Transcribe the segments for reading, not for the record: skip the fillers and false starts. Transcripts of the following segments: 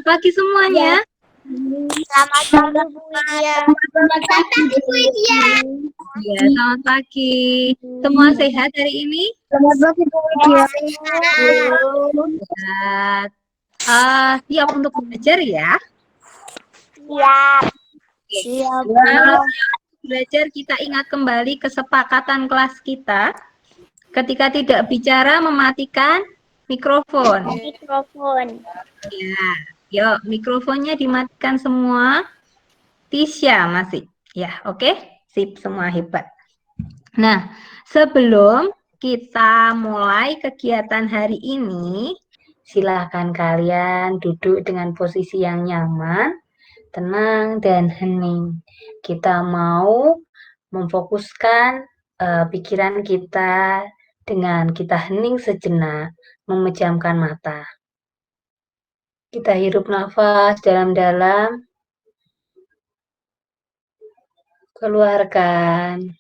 pagi semuanya. Selamat pagi Bu Widya. Selamat pagi Bu Widya. Ya, selamat pagi. Semua sehat hari ini? Selamat pagi Bu Widya. Sehat. Siap untuk belajar ya? Siap. Siap. Kalau siap belajar, kita ingat kembali kesepakatan kelas kita. Ketika tidak bicara, mematikan mikrofon. Mikrofon. Ya, yuk mikrofonnya dimatikan semua. Tisha masih. Ya, oke. Sip, semua hebat. Nah, sebelum kita mulai kegiatan hari ini, silakan kalian duduk dengan posisi yang nyaman, tenang, dan hening. Kita mau memfokuskan pikiran kita dengan kita hening sejenak, memejamkan mata. Kita hirup nafas dalam-dalam, keluarkan.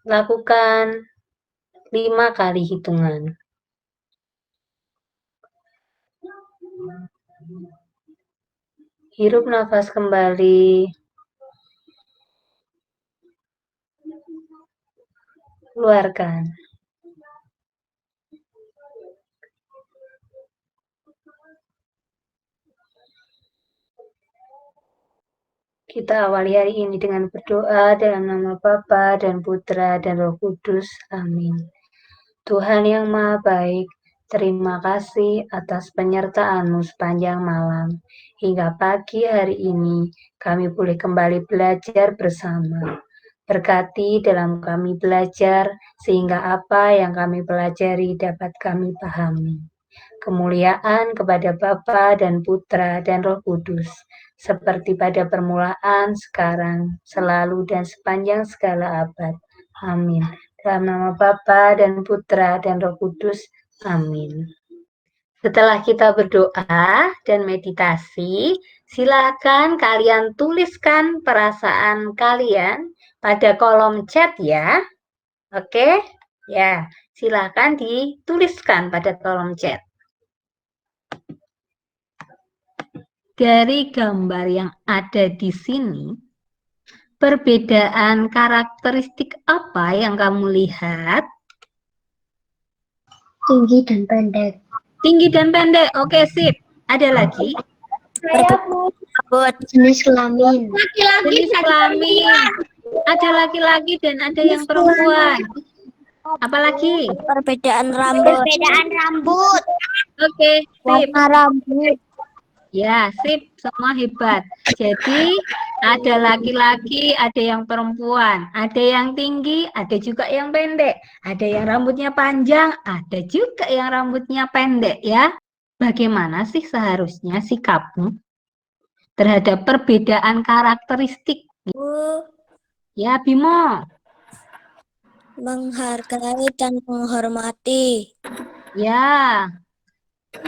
Lakukan 5 kali hitungan. Hirup nafas kembali. Keluarkan. Kita awali hari ini dengan berdoa dalam nama Bapa dan Putra dan Roh Kudus. Amin. Tuhan yang Maha Baik, terima kasih atas penyertaan-Mu sepanjang malam. Hingga pagi hari ini, kami boleh kembali belajar bersama. Berkati dalam kami belajar, sehingga apa yang kami pelajari dapat kami pahami. Kemuliaan kepada Bapa dan Putra dan Roh Kudus, seperti pada permulaan, sekarang, selalu, dan sepanjang segala abad. Amin. Dalam nama Bapa dan Putra dan Roh Kudus. Amin. Setelah kita berdoa dan meditasi, silakan kalian tuliskan perasaan kalian pada kolom chat ya. Oke? Ya, silakan dituliskan pada kolom chat. Dari gambar yang ada di sini, perbedaan karakteristik apa yang kamu lihat? Tinggi dan pendek. Tinggi dan pendek. Oke, sip. Ada lagi? Jenis kelamin. Jenis kelamin. Ada laki-laki dan ada yang perempuan. Apalagi? Perbedaan rambut. Perbedaan rambut. Oke, sip. Warna rambut. Ya, sip. Semua hebat. Jadi, ada laki-laki, ada yang perempuan. Ada yang tinggi, ada juga yang pendek. Ada yang rambutnya panjang, ada juga yang rambutnya pendek ya. Bagaimana sih seharusnya sikapmu terhadap perbedaan karakteristik? Bu, Ya, Bimo. menghargai dan menghormati. Ya.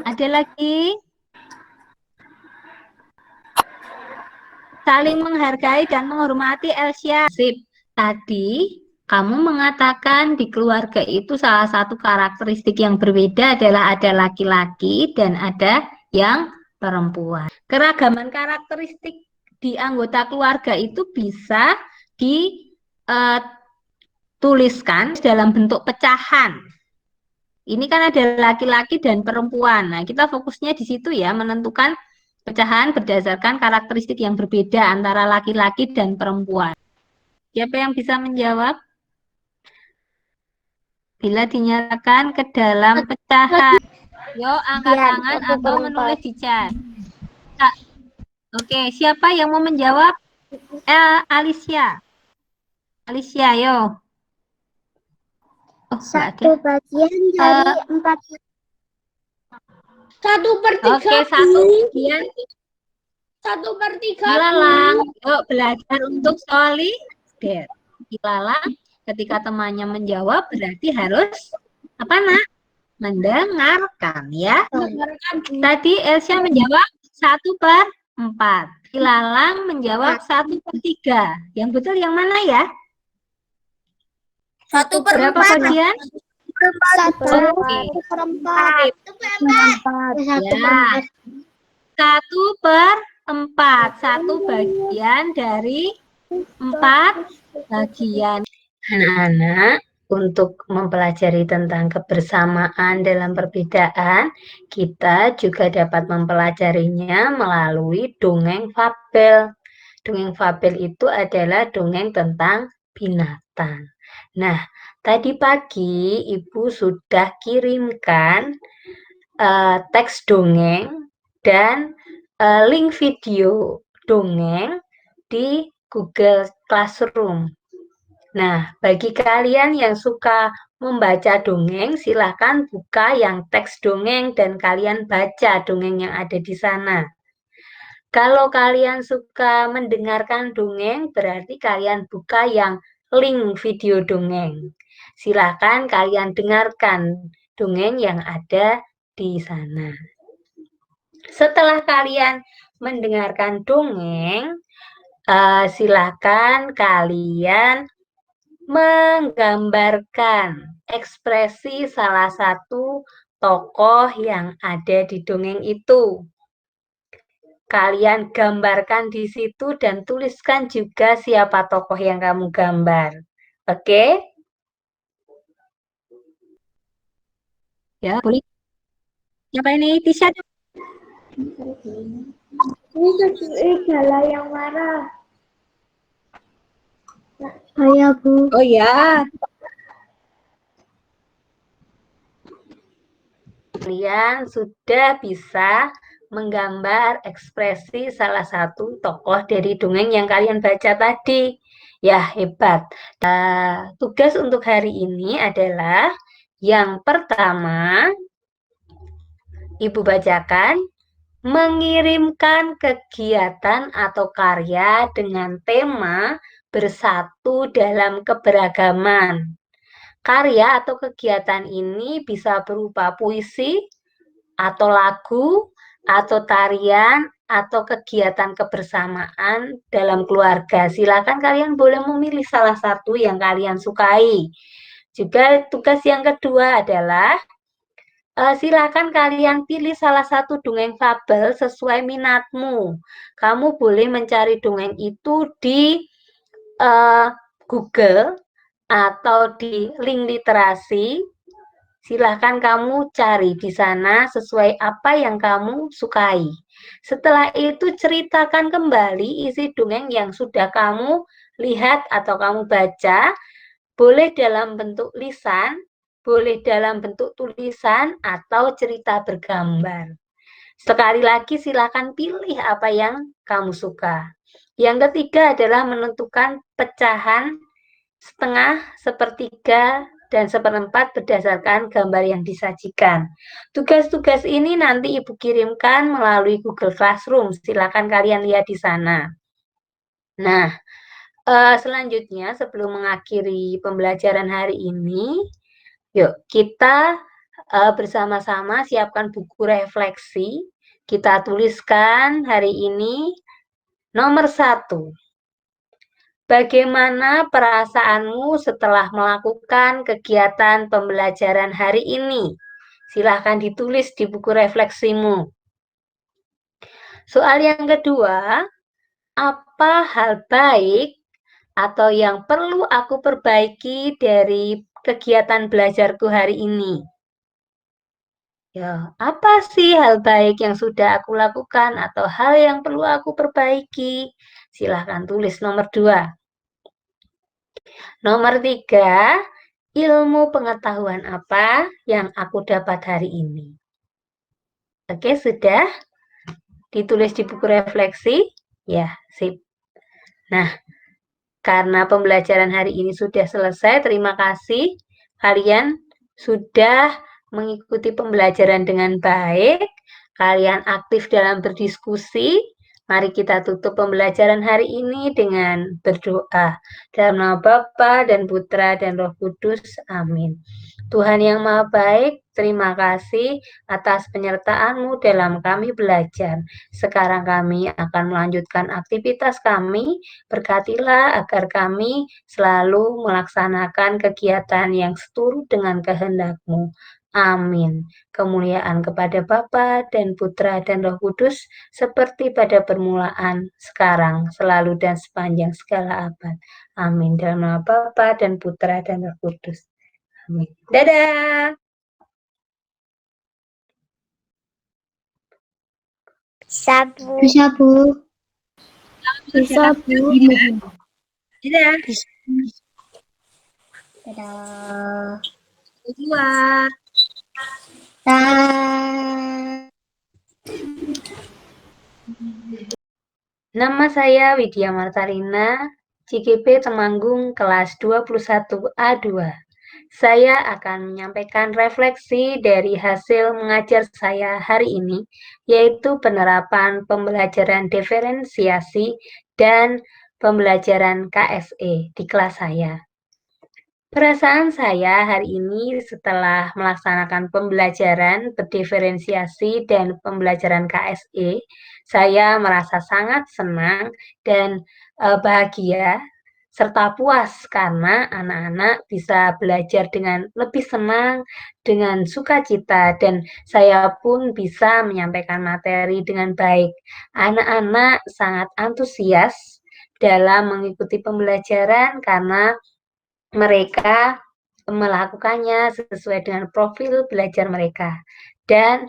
Ada lagi? Saling menghargai dan menghormati, Elsia. Sip. Tadi kamu mengatakan di keluarga itu salah satu karakteristik yang berbeda adalah ada laki-laki dan ada yang perempuan. Keragaman karakteristik di anggota keluarga itu bisa dituliskan dalam bentuk pecahan. Ini kan ada laki-laki dan perempuan. Nah, kita fokusnya di situ ya, menentukan pecahan berdasarkan karakteristik yang berbeda antara laki-laki dan perempuan. Siapa yang bisa menjawab? Bila dinyatakan ke dalam pecahan. Yo, angkat tangan atau menulis di chat. Oke, siapa yang mau menjawab? Alicia. Alicia, yo. Oh, Satu bagian dari 4. 1/3. Oke, 1/3. 1/3. Ilalang, yuk belajar untuk solider. Ilalang, ketika temannya menjawab berarti harus apa nak? Mendengarkan ya. Tadi Elsa menjawab 1/4. Ilalang menjawab 1/3. Yang betul yang mana ya? 1/4. Berapa bagian? Oke. seperempat. Ya. 1/4. 1 bagian dari 4 bagian. Anak-anak, untuk mempelajari tentang kebersamaan dalam perbedaan, kita juga dapat mempelajarinya melalui dongeng fabel. Dongeng fabel itu adalah dongeng tentang binatang. Nah, tadi pagi Ibu sudah kirimkan teks dongeng dan link video dongeng di Google Classroom. Nah, bagi kalian yang suka membaca dongeng, silahkan buka yang teks dongeng dan kalian baca dongeng yang ada di sana. Kalau kalian suka mendengarkan dongeng, berarti kalian buka yang link video dongeng. Silahkan kalian dengarkan dongeng yang ada di sana. Setelah kalian mendengarkan dongeng, silahkan kalian menggambarkan ekspresi salah satu tokoh yang ada di dongeng itu. Kalian gambarkan di situ dan tuliskan juga siapa tokoh yang kamu gambar. Oke? Ya, boleh. Siapa ini? Tisha. Ini Gala yang marah. Saya, Bu. Oh ya. Kalian sudah bisa menggambar ekspresi salah satu tokoh dari dongeng yang kalian baca tadi. Ya, hebat. Tugas untuk hari ini adalah yang pertama, Ibu bacakan, mengirimkan kegiatan atau karya dengan tema bersatu dalam keberagaman. Karya atau kegiatan ini bisa berupa puisi, atau lagu, atau tarian, atau kegiatan kebersamaan dalam keluarga. Silakan kalian boleh memilih salah satu yang kalian sukai. Juga tugas yang kedua adalah silakan kalian pilih salah satu dongeng fabel sesuai minatmu. Kamu boleh mencari dongeng itu di Google atau di link literasi. Silahkan kamu cari di sana sesuai apa yang kamu sukai. Setelah itu ceritakan kembali isi dongeng yang sudah kamu lihat atau kamu baca. Boleh dalam bentuk lisan, boleh dalam bentuk tulisan, atau cerita bergambar. Sekali lagi silakan pilih apa yang kamu suka. Yang ketiga adalah menentukan pecahan setengah, sepertiga, dan seperempat berdasarkan gambar yang disajikan. Tugas-tugas ini nanti Ibu kirimkan melalui Google Classroom. Silakan kalian lihat di sana. Nah, selanjutnya sebelum mengakhiri pembelajaran hari ini, yuk kita bersama-sama siapkan buku refleksi. Kita tuliskan hari ini nomor 1. Bagaimana perasaanmu setelah melakukan kegiatan pembelajaran hari ini? Silahkan ditulis di buku refleksimu. Soal yang kedua, apa hal baik atau yang perlu aku perbaiki dari kegiatan belajarku hari ini? Ya, apa sih hal baik yang sudah aku lakukan atau hal yang perlu aku perbaiki? Silahkan tulis nomor 2. Nomor 3, ilmu pengetahuan apa yang aku dapat hari ini? Oke, sudah ditulis di buku refleksi? Ya, sip. Nah, karena pembelajaran hari ini sudah selesai, terima kasih. Kalian sudah mengikuti pembelajaran dengan baik, kalian aktif dalam berdiskusi, Mari kita tutup pembelajaran hari ini dengan berdoa. Dalam nama Bapa dan Putra dan Roh Kudus. Amin. Tuhan yang Maha Baik, terima kasih atas penyertaan-Mu dalam kami belajar. Sekarang kami akan melanjutkan aktivitas kami. Berkatilah agar kami selalu melaksanakan kegiatan yang seturut dengan kehendak-Mu. Amin. Kemuliaan kepada Bapa dan Putra dan Roh Kudus, seperti pada permulaan, sekarang, selalu, dan sepanjang segala abad. Amin. Dalam nama Bapa dan Putra dan Roh Kudus. Amin. Dadah. Sabu. Bisa, Bu. Bisa, Bu. Dadah. Dadah. Berdua. Nama saya Widya Martalina, CGP Temanggung kelas 21A2. Saya akan menyampaikan refleksi dari hasil mengajar saya hari ini, yaitu penerapan pembelajaran diferensiasi dan pembelajaran KSE di kelas saya. Perasaan saya hari ini setelah melaksanakan pembelajaran berdiferensiasi dan pembelajaran KSE, saya merasa sangat senang dan bahagia serta puas karena anak-anak bisa belajar dengan lebih senang, dengan sukacita, dan saya pun bisa menyampaikan materi dengan baik. Anak-anak sangat antusias dalam mengikuti pembelajaran karena mereka melakukannya sesuai dengan profil belajar mereka, dan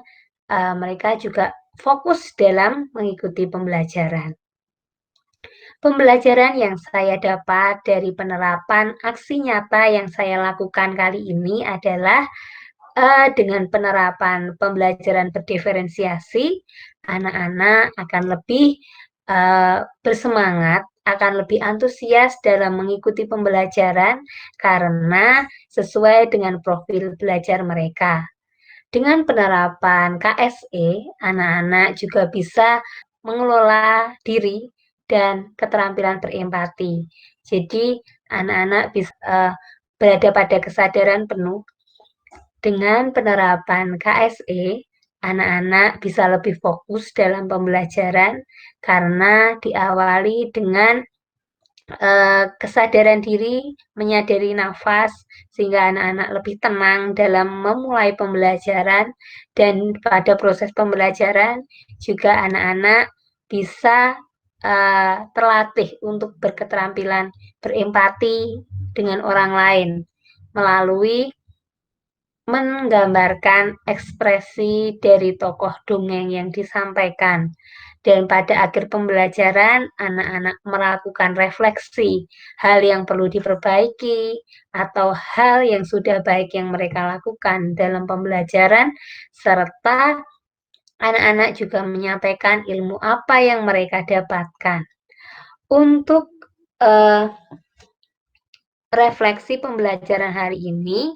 mereka juga fokus dalam mengikuti pembelajaran. Pembelajaran yang saya dapat dari penerapan aksi nyata yang saya lakukan kali ini adalah dengan penerapan pembelajaran berdiferensiasi, anak-anak akan lebih bersemangat, akan lebih antusias dalam mengikuti pembelajaran karena sesuai dengan profil belajar mereka. Dengan penerapan KSE, anak-anak juga bisa mengelola diri dan keterampilan berempati. Jadi, anak-anak bisa berada pada kesadaran penuh. Dengan penerapan KSE, anak-anak bisa lebih fokus dalam pembelajaran karena diawali dengan kesadaran diri, menyadari nafas, sehingga anak-anak lebih tenang dalam memulai pembelajaran, dan pada proses pembelajaran juga anak-anak bisa terlatih untuk berketerampilan berempati dengan orang lain melalui menggambarkan ekspresi dari tokoh dongeng yang disampaikan. Dan pada akhir pembelajaran, anak-anak melakukan refleksi hal yang perlu diperbaiki atau hal yang sudah baik yang mereka lakukan dalam pembelajaran, serta anak-anak juga menyampaikan ilmu apa yang mereka dapatkan. Untuk refleksi pembelajaran hari ini,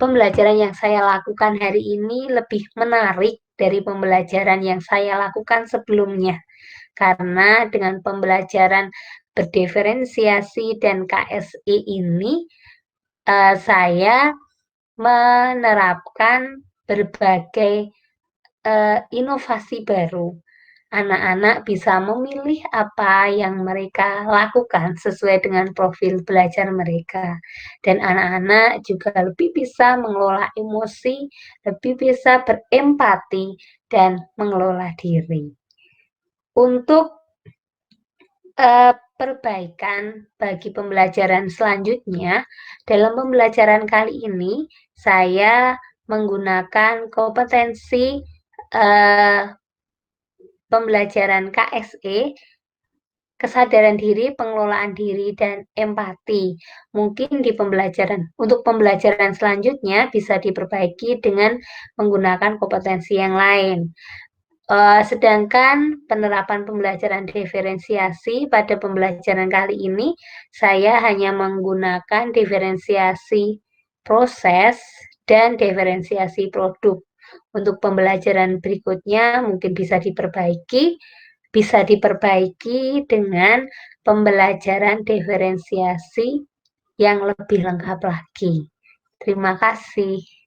pembelajaran yang saya lakukan hari ini lebih menarik dari pembelajaran yang saya lakukan sebelumnya. Karena dengan pembelajaran berdiferensiasi dan KSE ini, saya menerapkan berbagai inovasi baru. Anak-anak bisa memilih apa yang mereka lakukan sesuai dengan profil belajar mereka. Dan anak-anak juga lebih bisa mengelola emosi, lebih bisa berempati, dan mengelola diri. Untuk perbaikan bagi pembelajaran selanjutnya, dalam pembelajaran kali ini, saya menggunakan kompetensi pembelajaran KSE, kesadaran diri, pengelolaan diri, dan empati. Mungkin untuk pembelajaran selanjutnya bisa diperbaiki dengan menggunakan kompetensi yang lain. Sedangkan penerapan pembelajaran diferensiasi pada pembelajaran kali ini, saya hanya menggunakan diferensiasi proses dan diferensiasi produk. Untuk pembelajaran berikutnya mungkin bisa diperbaiki dengan pembelajaran diferensiasi yang lebih lengkap lagi. Terima kasih.